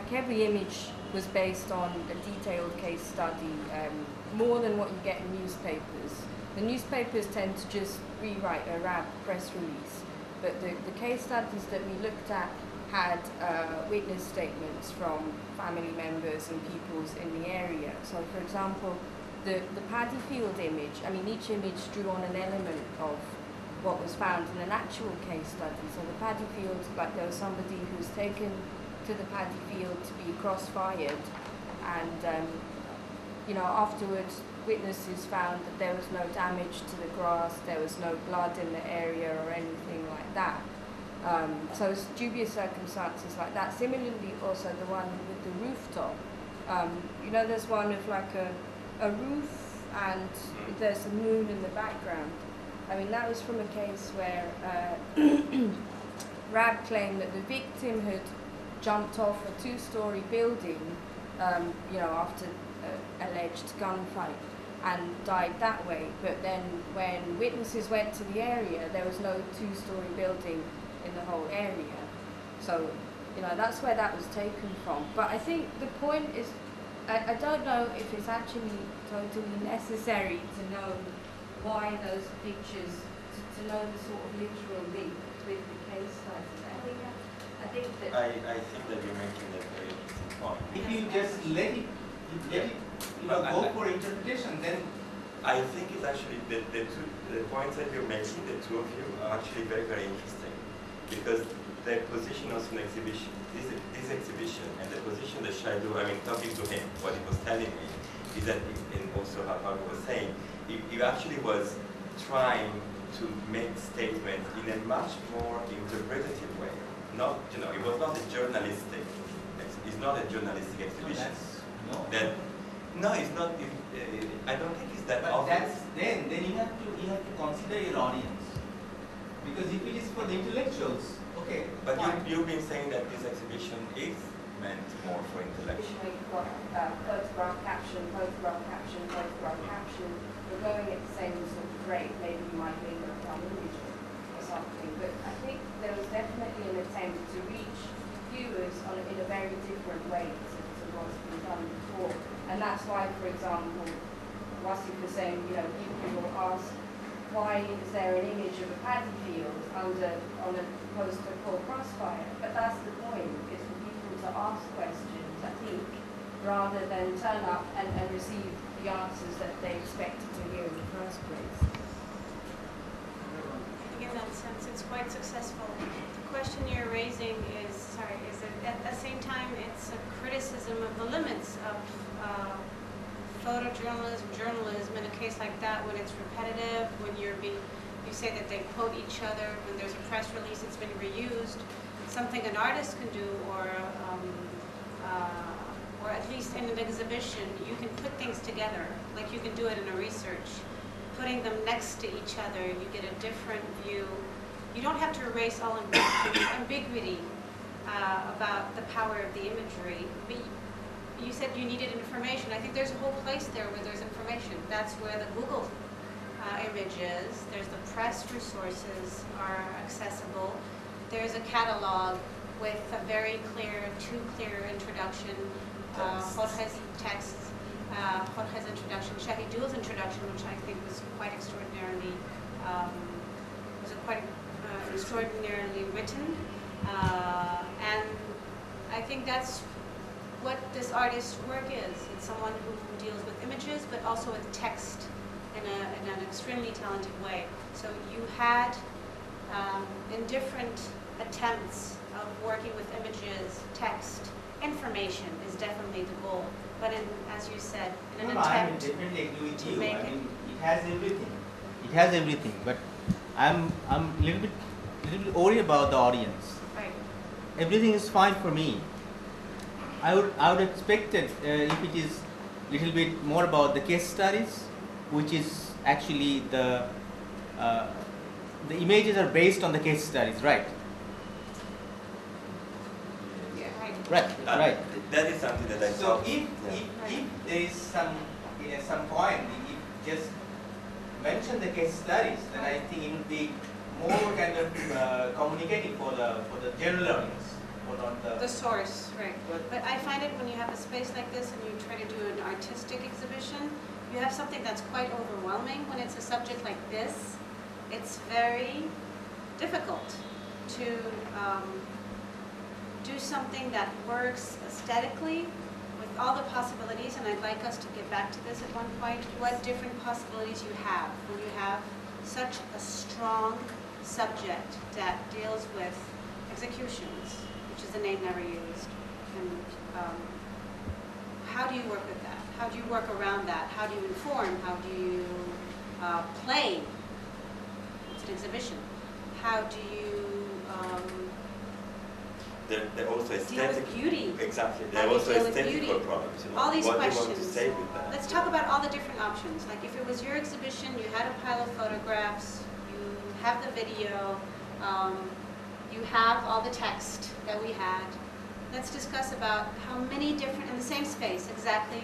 like every image was based on a detailed case study, more than what you get in newspapers. The newspapers tend to just rewrite a RAB press release, but the case studies that we looked at had witness statements from family members and peoples in the area. So, for example, the paddy field image, I mean, each image drew on an element of what was found in an actual case study. So the paddy field, like there was somebody who was taken to the paddy field to be cross-fired, and afterwards witnesses found that there was no damage to the grass, there was no blood in the area or anything like that. So it's dubious circumstances like that. Similarly, also the one with the rooftop. There's one with like a roof and there's a moon in the background. I mean, that was from a case where RAB claimed that the victim had jumped off a two-story building, after alleged gunfight, and died that way. But then when witnesses went to the area, there was no two-story building in the whole area. So, that's where that was taken from. But I think the point is, I don't know if it's actually totally necessary to know why those pictures, to know the sort of literal link with the case studies. I think that you're making a very interesting point. If you just let it go for interpretation, then I think it's actually the points that you're making, the two of you, are actually very, very interesting, because the position also in exhibition, this exhibition, and the position that Shaidu, talking to him, what he was telling me, is that, and also how Jorge was saying, he actually was trying to make statements in a much more interpretative way. Not, it was not a journalistic. It's not a journalistic exhibition. No, it's not. I don't think it's that but obvious. Then you have to consider your audience, because if it is for the intellectuals, okay. But you've been saying that this exhibition is meant more for intellectuals. Photograph caption, photograph caption, photograph caption. We're going at the same sort of rate. Maybe you might be able to come images or something. But I think there was definitely an attempt to reach viewers in a very different way to what's been done before. And that's why, for example, Wasif was saying, people will ask, why is there an image of a paddy field on a poster called Crossfire? But that's the point, is for people to ask questions, I think, rather than turn up and receive the answers that they expected to hear in the first place. I think in that sense it's quite successful. The question you're raising is that at the same time it's a criticism of the limits of photojournalism, journalism in a case like that, when it's repetitive, when you say that they quote each other, when there's a press release that's been reused, something an artist can do, or at least in an exhibition, you can put things together, like you can do it in a research. Putting them next to each other, you get a different view. You don't have to erase all ambiguity about the power of the imagery. But you said you needed information. I think there's a whole place there where there's information. That's where the Google image is. There's the press resources are accessible. There's a catalog with a very too clear introduction. Jorge's text, Jorge's introduction, Shahidul's introduction, which I think was quite extraordinarily written, and I think that's what this artist's work is. It's someone who deals with images, but also with text in an extremely talented way. So you had, in different attempts of working with images, text, information is definitely the goal. But as you said, in an attempt definitely agree with you. make it has everything. It has everything, but I'm a little bit worried about the audience. Right. Everything is fine for me. I would expect it if it is little bit more about the case studies, which is actually the images are based on the case studies, right? Right. That is something that I So thought. if there is some point, if just mention the case studies, then I think it would be more kind of communicative for the general audience. or not The source, right. But I find it when you have a space like this and you try to do an artistic exhibition, you have something that's quite overwhelming. When it's a subject like this, it's very difficult to do something that works aesthetically with all the possibilities, and I'd like us to get back to this at one point, what different possibilities you have when you have such a strong subject that deals with executions, which is a name never used. And how do you work with that? How do you work around that? How do you inform? How do you play? It's an exhibition. How do you they're also deal aesthetic. with beauty? Exactly. How They're do you also deal with aesthetical beauty? problems. You know, All these what questions. do you want to say with that? Let's talk about all the different options. Like if it was your exhibition, you had a pile of photographs, you have the video, you have all the text that we had. Let's discuss about how many different, in the same space, exactly,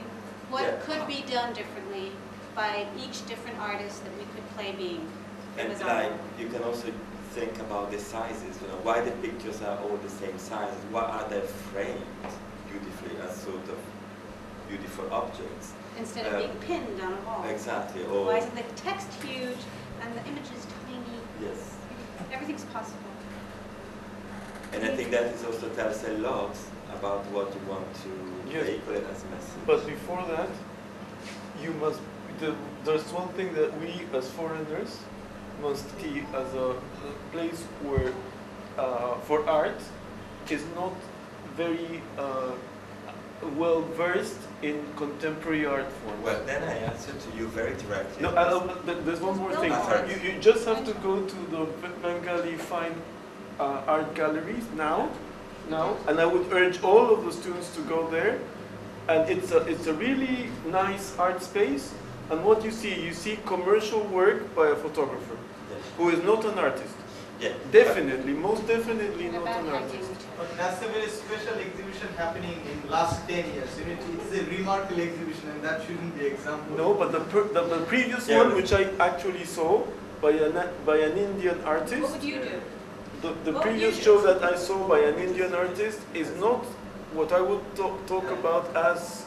what Yeah. could be done differently by each different artist that we could play being. It And was like, our- you can also think about the sizes, you know, why the pictures are all the same size, why are they framed beautifully as sort of beautiful objects? Instead of being pinned on a wall. Exactly, or, Why isn't the text huge and the image is tiny? yes. Everything's possible. And I think that is also tells a lot about what you want to Yes. vehiculate as a message. But before that, you must. There's one thing that we as foreigners must key as a place where, for art, is not very well versed in contemporary art forms. Well, then I answer to you very directly. No, there's one more thing. Sorry. You just have to go to the Bengali fine art galleries now, and I would urge all of the students to go there. And it's a really nice art space. And what you see commercial work by a photographer Yes. who is not an artist. Yeah. Definitely, most definitely And not about an hiking. artist. But that's a very special exhibition happening in last 10 years. You know, it's a remarkable exhibition, and that shouldn't be example. No, but the previous Yeah. one, which I actually saw by an Indian artist. What would you do? The What previous you- show that I saw by an Indian artist is not what I would talk about as.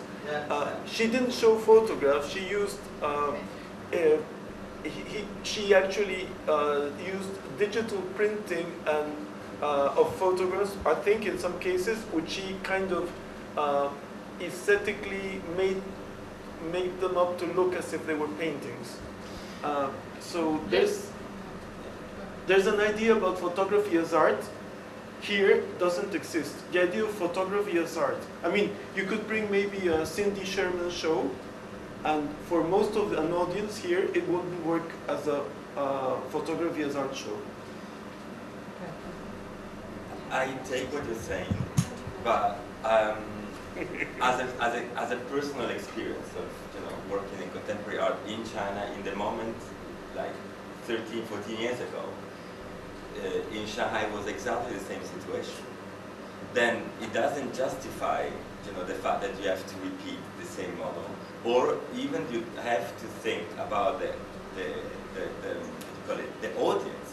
She didn't show photographs. She used. She actually used digital printing and of photographs. I think in some cases, which she kind of aesthetically made them up to look as if they were paintings. So there's an idea about photography as art. Here doesn't exist. The idea of photography as art. I mean, you could bring maybe a Cindy Sherman show, and for most of an audience here, it wouldn't work as a photography as art show. I take what you're saying, but as a personal experience of working in contemporary art in China in the moment, like 13, 14 years ago, in Shanghai was exactly the same situation. Then it doesn't justify the fact that you have to repeat the same model, or even you have to think about the audience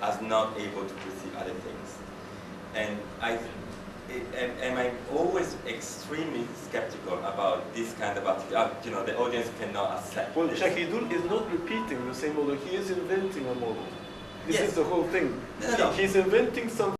as not able to perceive other things. And am I always extremely skeptical about this kind of attitude? The audience cannot accept. Well, this. Shahidul is not repeating the same model. He is inventing a model. This Yes. is the whole thing. No. He's inventing something.